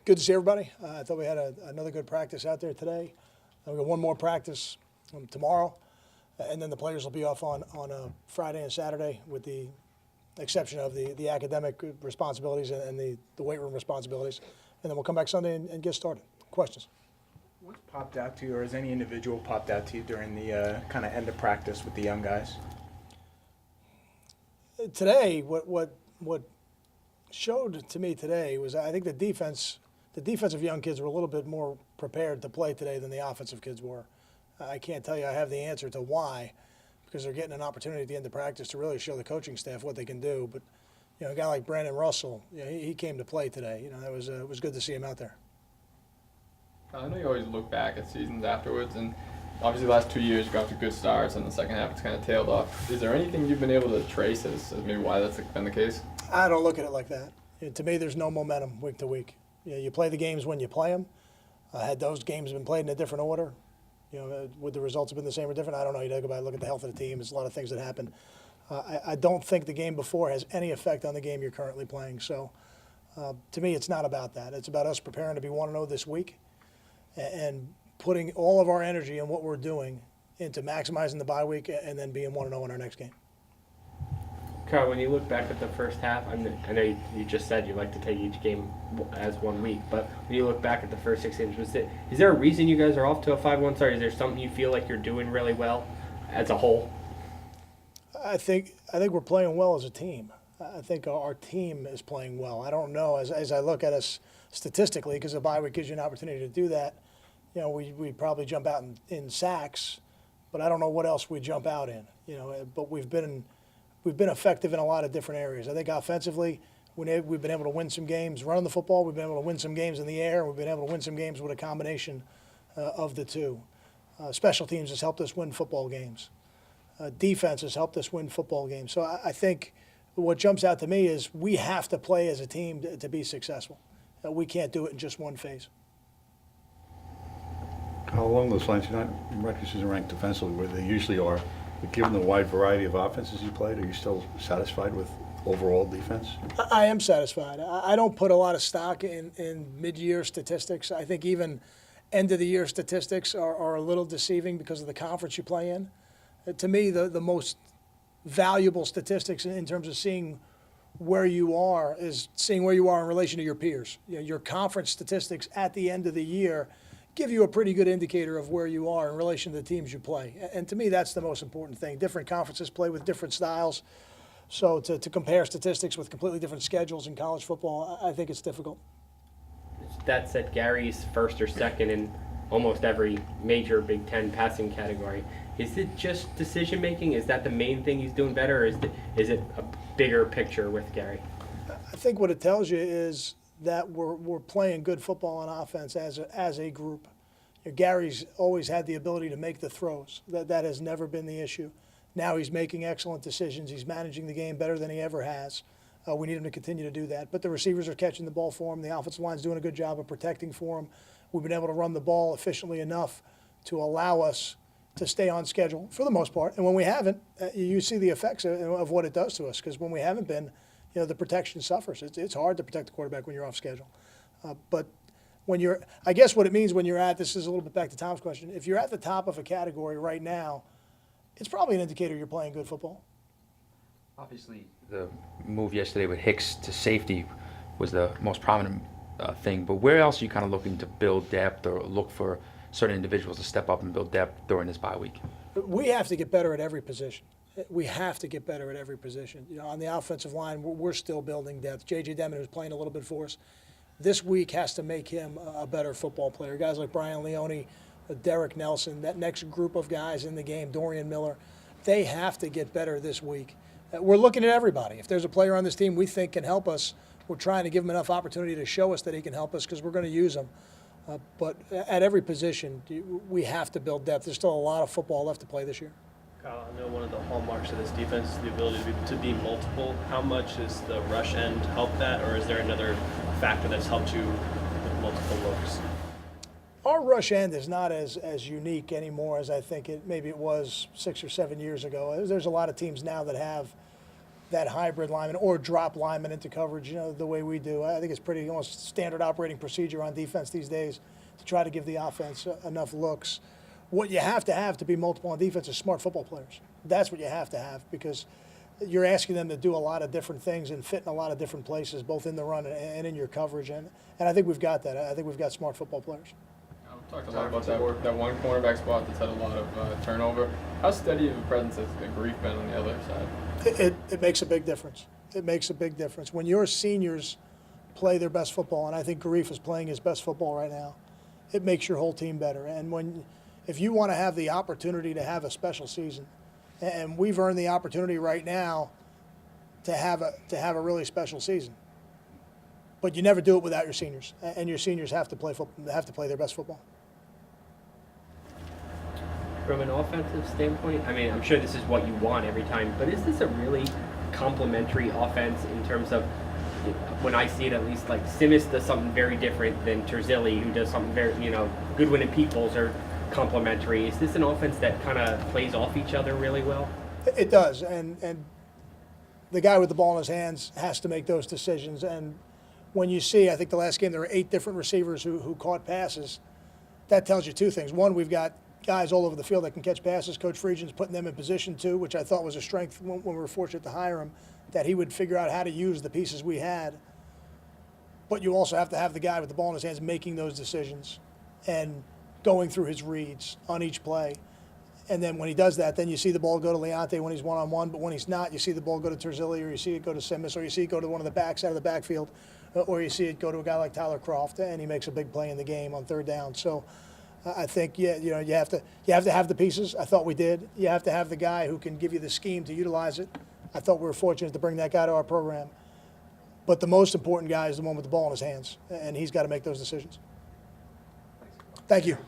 Good to see everybody. I thought we had another good practice out there today. We got one more practice tomorrow, and then the players will be off on Friday and Saturday, with the exception of the academic responsibilities and the weight room responsibilities. And then we'll come back Sunday and get started. Questions? What popped out to you, or has any individual popped out to you during the kind of end of practice with the young guys? Today, what showed to me today was, I think the defensive young kids were a little bit more prepared to play today than the offensive kids were. I can't tell you I have the answer to why, because they're getting an opportunity at the end of practice to really show the coaching staff what they can do. But a guy like Brandon Russell, he came to play today. That was good to see him out there. I know you always look back at seasons afterwards, and obviously the last 2 years you got off to good starts, and the second half it's kind of tailed off. Is there anything you've been able to trace as maybe why that's been the case? I don't look at it like that. To me, there's no momentum week to week. You play the games when you play them. Had those games been played in a different order, would the results have been the same or different? I don't know. You got to go back and look at the health of the team. There's a lot of things that happen. I don't think the game before has any effect on the game you're currently playing. So, to me, it's not about that. It's about us preparing to be 1-0 this week and putting all of our energy in what we're doing into maximizing the bye week and then being 1-0 in our next game. Carl, when you look back at the first half, I know you just said you like to take each game as 1 week, but when you look back at the first 6 games, is there a reason you guys are off to a 5-1 start? Is there something you feel like you're doing really well as a whole? I think we're playing well as a team. I think our team is playing well. I don't know, as I look at us statistically, because the bye week gives you an opportunity to do that, we probably jump out in sacks, but I don't know what else we jump out in. But we've been effective in a lot of different areas. I think offensively, we've been able to win some games running the football. We've been able to win some games in the air. We've been able to win some games with a combination of the two. Special teams has helped us win football games. Defense has helped us win football games. So I think what jumps out to me is we have to play as a team to be successful. We can't do it in just one phase. Along those lines, you're not Rutgers isn't ranked defensively where they usually are. But given the wide variety of offenses you played, are you still satisfied with overall defense? I am satisfied. I don't put a lot of stock in mid-year statistics. I think even end-of-the-year statistics are a little deceiving because of the conference you play in. To me, the most valuable statistics in terms of seeing where you are is seeing where you are in relation to your peers. Your conference statistics at the end of the year give you a pretty good indicator of where you are in relation to the teams you play. And to me, that's the most important thing. Different conferences play with different styles. So to compare statistics with completely different schedules in college football, I think it's difficult. That said, Gary's first or second in almost every major Big Ten passing category. Is it just decision making? Is that the main thing he's doing better, or is it a bigger picture with Gary? I think what it tells you is that we're playing good football on offense as a group. Gary's always had the ability to make the throws. That has never been the issue. Now he's making excellent decisions. He's managing the game better than he ever has. We need him to continue to do that. But the receivers are catching the ball for him. The offensive line's doing a good job of protecting for him. We've been able to run the ball efficiently enough to allow us to stay on schedule for the most part. And when we haven't, you see the effects of what it does to us, because when we haven't been, the protection suffers. It's hard to protect the quarterback when you're off schedule. But when I guess what it means when you're this is a little bit back to Tom's question, if you're at the top of a category right now, it's probably an indicator you're playing good football. Obviously, the move yesterday with Hicks to safety was the most prominent thing, but where else are you kind of looking to build depth or look for certain individuals to step up and build depth during this bye week? We have to get better at every position. We have to get better at every position. On the offensive line, we're still building depth. J.J. Demon, who's playing a little bit for us, this week has to make him a better football player. Guys like Brian Leone, Derek Nelson, that next group of guys in the game, Dorian Miller, they have to get better this week. We're looking at everybody. If there's a player on this team we think can help us, we're trying to give him enough opportunity to show us that he can help us, because we're going to use him. But at every position, we have to build depth. There's still a lot of football left to play this year. Kyle, I know one of the hallmarks of this defense is the ability to be multiple. How much has the rush end helped that, or is there another factor that's helped you with multiple looks? Our rush end is not as unique anymore as I think maybe it was 6 or 7 years ago. There's a lot of teams now that have that hybrid lineman or drop lineman into coverage, the way we do. I think it's pretty almost standard operating procedure on defense these days to try to give the offense enough looks. What you have to be multiple on defense is smart football players. That's what you have to have, because you're asking them to do a lot of different things and fit in a lot of different places, both in the run and in your coverage. And I think we've got that. I think we've got smart football players. We talked a lot about that one cornerback spot that's had a lot of turnover. How steady of a presence has Grief been on the other side? It makes a big difference. It makes a big difference. When your seniors play their best football, and I think Grief is playing his best football right now, it makes your whole team better. And if you want to have the opportunity to have a special season, and we've earned the opportunity right now to have a really special season, but you never do it without your seniors, and your seniors have to play their best football. From an offensive standpoint, I mean, I'm sure this is what you want every time, but is this a really complementary offense in terms of, when I see it at least, like Simis does something very different than Terzilli, who does something very, Goodwin and Peoples are complementary. Is this an offense that kind of plays off each other really well? It does, and the guy with the ball in his hands has to make those decisions. And when you see, I think the last game there were 8 different receivers who caught passes, that tells you 2 things. One, we've got guys all over the field that can catch passes. Coach Friedgen's putting them in position too, which I thought was a strength when we were fortunate to hire him, that he would figure out how to use the pieces we had. But you also have to have the guy with the ball in his hands making those decisions and going through his reads on each play. And then when he does that, then you see the ball go to Leonte when he's one-on-one, but when he's not, you see the ball go to Terzilli, or you see it go to Simis, or you see it go to one of the backs out of the backfield, or you see it go to a guy like Tyler Croft, and he makes a big play in the game on 3rd down. So I think, you have to have the pieces. I thought we did. You have to have the guy who can give you the scheme to utilize it. I thought we were fortunate to bring that guy to our program. But the most important guy is the one with the ball in his hands, and he's got to make those decisions. Thank you.